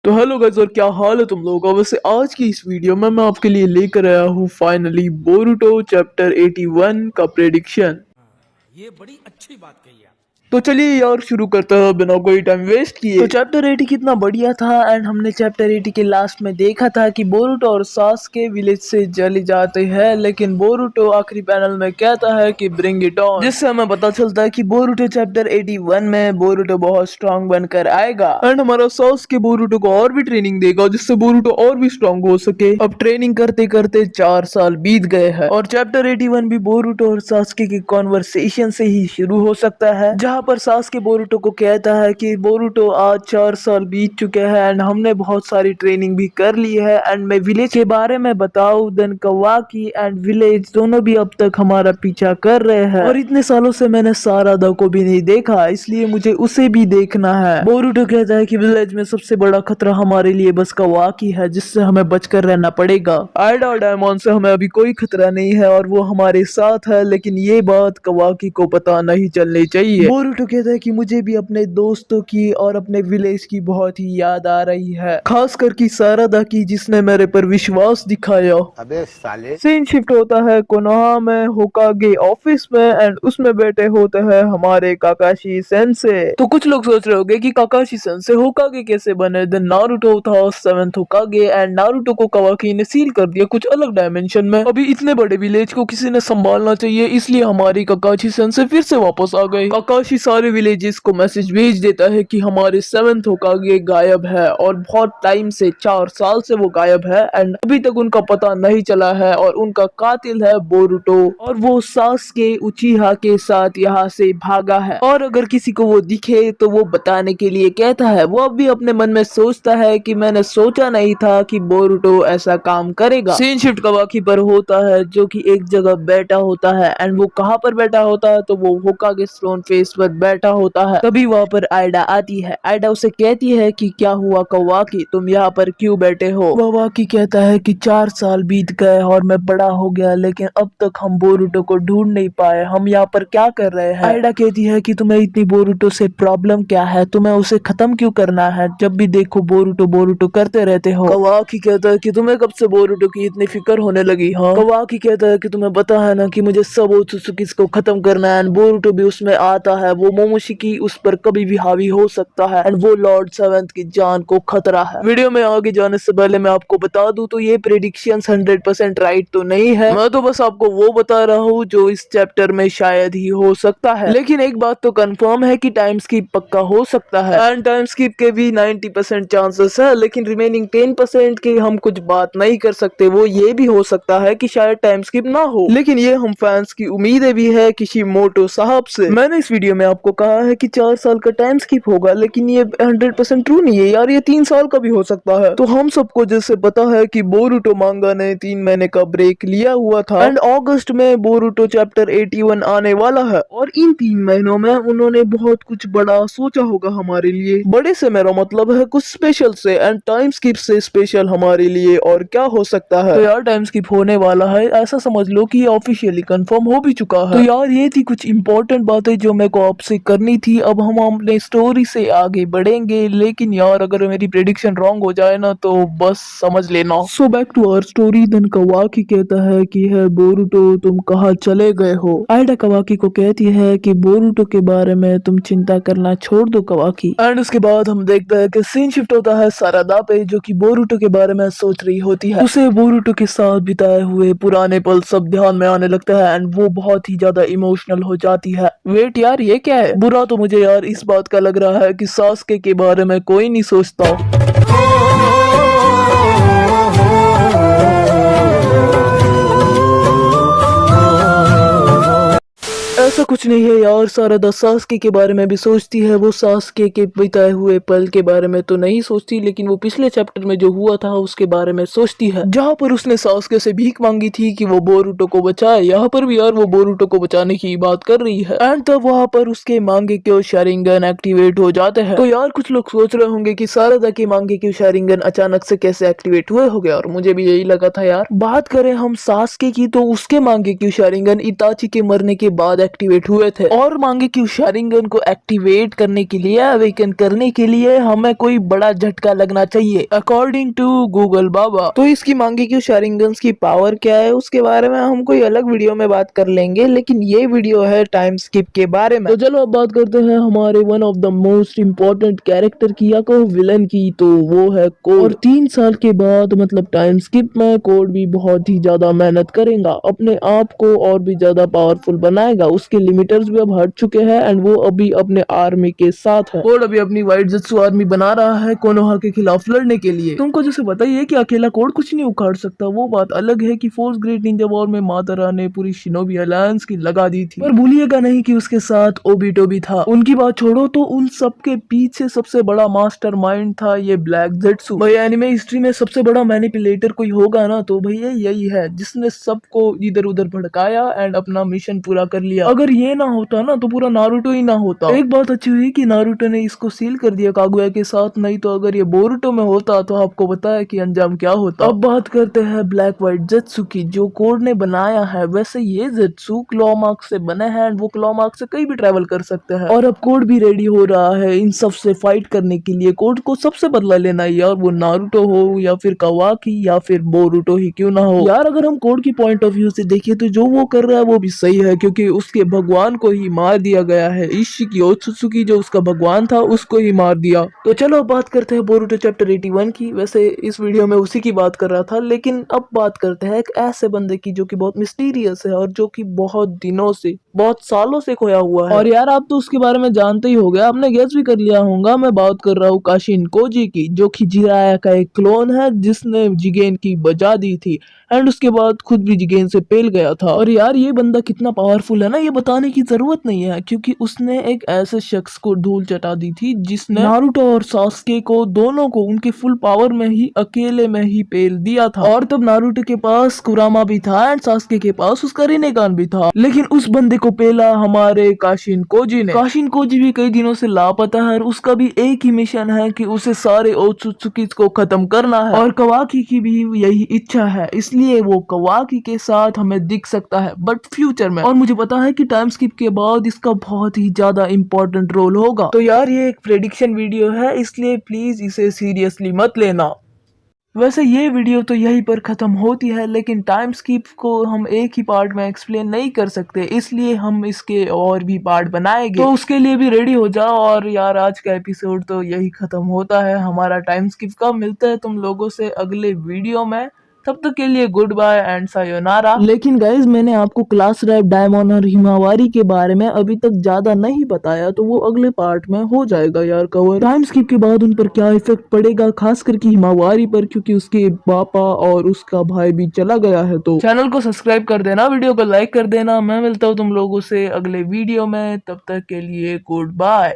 तो hello guys, और क्या हाल है तुम लोगों का। वैसे आज की इस वीडियो में मैं आपके लिए लेकर आया हूँ फाइनली बोरुटो चैप्टर 81 का प्रेडिक्शन। ये बड़ी अच्छी बात कही आप। तो चलिए यार शुरू करते हैं बिना कोई टाइम वेस्ट किए। तो चैप्टर 80 कितना बढ़िया था एंड हमने चैप्टर 80 के लास्ट में देखा था कि बोरुटो और सास्के विलेज से चले जाते हैं, लेकिन बोरुटो आखिरी पैनल में कहता है कि ब्रिंग इट ऑन, जिससे हमें पता चलता है कि बोरुटो चैप्टर 81 में बोरुटो बहुत स्ट्रांग बनकर आएगा एंड हमारा सास्के बोरुटो को और भी ट्रेनिंग देगा जिससे बोरुटो और भी स्ट्रांग हो सके। अब ट्रेनिंग करते करते 4 साल बीत गए हैं और चैप्टर 81 भी बोरुटो और सास्के की कॉन्वर्सेशन से ही शुरू हो सकता है, जहाँ पर सास्के बोरुटो को कहता है कि बोरुटो आज 4 साल बीत चुके हैं एंड हमने बहुत सारी ट्रेनिंग भी कर ली है एंड मैं विलेज के बारे में बताऊं, देन कवाकी एंड विलेज दोनों भी अब तक हमारा पीछा कर रहे हैं और इतने सालों से मैंने सारादा को भी नहीं देखा, इसलिए मुझे उसे भी देखना है। बोरुटो कहता है कि विलेज में सबसे बड़ा खतरा हमारे लिए बस कवाकी है, जिससे हमें बचकर रहना पड़ेगा। आइडा और डायमंड से हमें अभी कोई खतरा नहीं है और वो हमारे साथ है, लेकिन ये बात कवाकी को पता नहीं चलनी चाहिए। बोरुटो कहता है कि मुझे भी अपने दोस्तों की और अपने विलेज की बहुत ही याद आ रही है, खासकर की सारादा की जिसने मेरे पर विश्वास दिखाया। अबे साले। सीन शिफ्ट होता है कोनोहा में होकागे ऑफिस में एंड उसमें बैठे होते हैं हमारे काकाशी सेंसे। तो कुछ लोग सोच रहे होंगे कि काकाशी सेंसे होकागे कैसे बने। देन नारुतो था 7th होकागे एंड नारुतो को कवाकी ने सील कर दिया कुछ अलग डायमेंशन में। अभी इतने बड़े विलेज को किसी ने संभालना चाहिए, इसलिए हमारी काकाशी सेंसे फिर से वापस आ गए। काकाशी सारे विलेजेस को मैसेज भेज देता है कि हमारे 7th होकागे गायब है और बहुत टाइम से 4 साल से वो गायब है एंड अभी तक उनका पता नहीं चला है और उनका कातिल है बोरुटो और वो सास्के उचिहा के साथ यहाँ से भागा है और अगर किसी को वो दिखे तो वो बताने के लिए कहता है। वो अभी अपने मन में सोचता है कि मैंने सोचा नहीं था कि बोरुटो ऐसा काम करेगा। सीन शिफ्ट कवाकी पर होता है जो कि एक जगह बैठा होता है एंड वो कहाँ पर बैठा होता है तो वो होकागे स्टोन फेस पर बैठा होता है। तभी वहाँ पर आइडा आती है। आइडा उसे कहती है कि क्या हुआ कवाकी, तुम यहाँ पर क्यों बैठे हो। कवाकी कहता है कि 4 साल बीत गए और मैं बड़ा हो गया, लेकिन अब तक हम बोरुटो को ढूंढ नहीं पाए, हम यहाँ पर क्या कर रहे हैं। आइडा कहती है कि तुम्हें इतनी बोरुटो से प्रॉब्लम क्या है, तुम्हें उसे खत्म क्यों करना है, जब भी देखो बोरुटो बोरुटो करते रहते हो। कवाकी कहता है कि तुम्हें कब से बोरुटो की इतनी फिक्र होने लगी। हाँ, कवाकी कहता है कि तुम्हें पता है ना कि मुझे सब ओत्सुकी को खत्म करना है एंड बोरुटो भी उसमें आता है। वो मोमोशिकी उस पर कभी भी हावी हो सकता है एंड वो लॉर्ड 7th की जान को खतरा है। वीडियो में आगे जाने से पहले मैं आपको बता दूं तो ये प्रेडिक्शंस 100% राइट तो नहीं है, मैं तो बस आपको वो बता रहा हूँ जो इस चैप्टर में शायद ही हो सकता है। लेकिन एक बात तो कंफर्म है कि टाइम स्किप पक्का हो सकता है एंड टाइम स्किप के भी 90% चांसेस है, लेकिन रिमेनिंग 10% के हम कुछ बात नहीं कर सकते। वो ये भी हो सकता है कि शायद टाइम स्किप ना हो, लेकिन ये हम फैंस की उम्मीदें भी है किशिमोटो साहब से। मैंने इस वीडियो में आपको कहा है कि 4 साल का टाइम स्किप होगा, लेकिन ये 100% ट्रू नहीं है यार, ये 3 साल का भी हो सकता है। तो हम सबको जैसे पता है कि बोरुटो मांगा ने 3 महीने का ब्रेक लिया हुआ था एंड अगस्त में बोरुटो चैप्टर 81 आने वाला है और इन 3 महीनों में उन्होंने बहुत कुछ बड़ा सोचा होगा हमारे लिए। बड़े से मेरा मतलब है कुछ स्पेशल से एंड टाइम स्किप से स्पेशल हमारे लिए और क्या हो सकता है। तो यार टाइम स्किप होने वाला है, ऐसा समझ लो कि ऑफिशियली कंफर्म हो भी चुका है। तो यार ये थी कुछ इंपॉर्टेंट बातें जो मेरे को आपसे करनी थी। अब हम अपने स्टोरी से आगे बढ़ेंगे, लेकिन यार अगर मेरी प्रेडिक्शन रॉन्ग हो जाए ना तो बस समझ लेना। So back to our story. Then Kawaki कहता है कि है बोरुटो तुम कहाँ चले गए हो। आइडा कवाकी को कहती है कि बोरुटो के बारे में तुम चिंता करना छोड़ दो कवाकी। एंड उसके बाद हम देखते हैं कि सीन शिफ्ट होता है सारादा पे, जो कि बोरुटो के बारे में सोच रही होती है। उसे बोरुटो के साथ बिताए हुए पुराने पल सब ध्यान में आने लगता है एंड वो बहुत ही ज्यादा इमोशनल हो जाती है। वेट यार, ये क्या है। बुरा तो मुझे यार इस बात का लग रहा है कि सास्के के बारे में कोई नहीं सोचता। ऐसा कुछ नहीं है यार, सारादा सास्के के बारे में भी सोचती है। वो सास्के के बिताए हुए पल के बारे में तो नहीं सोचती, लेकिन वो पिछले चैप्टर में जो हुआ था उसके बारे में सोचती है, जहाँ पर उसने सास्के से भीख मांगी थी कि वो बोरुटो को बचाए। यहाँ पर भी यार वो बोरुटो को बचाने की बात कर रही है एंड तब वहाँ पर उसके मांगे क्यों शारिंगन एक्टिवेट हो जाते हैं। तो यार कुछ लोग सोच रहे होंगे कि सारादा के मांगे क्यों शारिंगन अचानक से कैसे एक्टिवेट हुए हो गया, और मुझे भी यही लगा था यार। बात करें हम सास्के की तो उसके मांगे क्यों शारिंगन इताची के मरने के बाद एक्टिवेट एक्टिवेट हुए थे और मांगे कि उस शारिंगन को एक्टिवेट करने के लिए, अवेकन करने के लिए हमें कोई बड़ा झटका लगना चाहिए अकॉर्डिंग टू गूगल बाबा। तो इसकी मांगे कि उस शारिंगन्स की पावर क्या है उसके बारे में हम कोई अलग वीडियो में बात कर लेंगे, लेकिन ये वीडियो है टाइम स्किप के बारे में। तो चलो अब बात करते हैं हमारे one of the most important character की या कहो विलन की, तो वो है कोड। और 3 साल के बाद मतलब टाइम स्किप में कोड भी बहुत ही ज्यादा मेहनत करेगा, अपने आप को और भी ज्यादा पावरफुल बनाएगा। उसके लिमिटर्स भी अब हट चुके हैं एंड वो अभी अपने आर्मी के साथ है। कोड अभी अपनी वाइट जेट्सु आर्मी बना रहा है कोनोहा के खिलाफ लड़ने के लिए। तुमको जैसे बताइए कि अकेला कोड कुछ नहीं उखाड़ सकता, वो बात अलग है कि फोर्स ग्रेट निंजा वॉर में मादारा ने पूरी शिनोबी अलायंस की लगा दी थी, पर भूलिएगा नहीं कि उसके साथ ओबिटो भी था। उनकी बात छोड़ो तो उन सब के पीछे सबसे बड़ा मास्टरमाइंड था ये ब्लैक जेट्सु। भैया एनिमे हिस्ट्री में सबसे बड़ा मैनिपुलेटर कोई होगा ना तो भैया यही है, जिसने सबको इधर उधर भड़काया एंड अपना मिशन पूरा कर लिया। अगर ये ना होता ना तो पूरा नारुतो ही ना होता। एक बात अच्छी हुई कि नारुतो ने इसको सील कर दिया कागुया के साथ, नहीं तो अगर ये बोरुतो में होता तो आपको बताया कि अंजाम क्या होता। अब बात करते हैं ब्लैक व्हाइट जेट्सु की जो कोड ने बनाया है। वैसे ये जेट्सु क्लॉ मार्क से बने हैं एंड वो क्लॉ मार्क से कहीं भी ट्रेवल कर सकते हैं और अब कोड भी रेडी हो रहा है इन सब से फाइट करने के लिए। कोड को सबसे बदला लेना है यार, वो नारुतो हो या फिर कावाकी या फिर बोरुतो ही क्यों ना हो यार। अगर हम कोड की पॉइंट ऑफ व्यू से देखिए तो जो वो कर रहा है वो भी सही है, क्योंकि उसके भगवान को ही मार दिया गया है। इशिकी ओत्सुत्सुकी जो उसका भगवान था उसको ही मार दिया। तो चलो अब बात करते हैं बोरुतो चैप्टर 81 की। वैसे इस वीडियो में उसी की बात कर रहा था, लेकिन अब बात करते हैं एक ऐसे बंदे की जो कि बहुत मिस्टीरियस है और जो कि बहुत दिनों से, बहुत सालों से खोया हुआ है। और यार आप तो उसके बारे में जानते ही हो गए, आपने गेस भी कर लिया होगा। मैं बात कर रहा हूँ काशिन कोजी की, जो कि जिराया का एक क्लोन है जिसने जिगेन की बजा दी थी एंड उसके बाद खुद भी जिगेन से पेल गया था। और यार ये बंदा कितना पावरफुल है ना ये बताने की जरूरत नहीं है, क्योंकि उसने एक ऐसे शख्स को धूल चटा दी थी जिसने नारुतो और सास्के को दोनों को उनके फुल पावर में ही अकेले में ही पेल दिया था। और तब नारुतो के पास कुरामा भी था एंड सास्के के पास उसका रिनेगान भी था, लेकिन उस बंदे को पेला हमारे काशिन कोजी ने। काशिन कोजी भी कई दिनों से लापता है और उसका भी एक ही मिशन है कि उसे सारे ओत्सुत्सुकीज को खत्म करना है और कवाकी की भी यही इच्छा है, इसलिए वो कवाकी के साथ हमें दिख सकता है बट फ्यूचर में। और मुझे पता है कि टाइम स्किप के बाद इसका बहुत ही ज्यादा इंपॉर्टेंट रोल होगा। तो यार ये एक प्रेडिक्शन वीडियो है, इसलिए प्लीज इसे सीरियसली मत लेना। वैसे ये वीडियो तो यहीं पर ख़त्म होती है, लेकिन टाइम स्किप को हम एक ही पार्ट में एक्सप्लेन नहीं कर सकते, इसलिए हम इसके और भी पार्ट बनाएंगे। तो उसके लिए भी रेडी हो जाओ। और यार आज का एपिसोड तो यही ख़त्म होता है हमारा टाइम स्किप का। मिलता है तुम लोगों से अगले वीडियो में, तब तक के लिए गुड बाय एंड सायोनारा। लेकिन गाइज मैंने आपको क्लास रैप डायमंड और हिमावारी के बारे में अभी तक ज्यादा नहीं बताया, तो वो अगले पार्ट में हो जाएगा यार कवर। टाइम स्किप के बाद उन पर क्या इफेक्ट पड़ेगा खास करके हिमावारी पर, क्योंकि उसके पापा और उसका भाई भी चला गया है। तो चैनल को सब्सक्राइब कर देना, वीडियो को लाइक कर देना। मैं मिलता हूँ तुम लोगों से अगले वीडियो में, तब तक के लिए गुड बाय।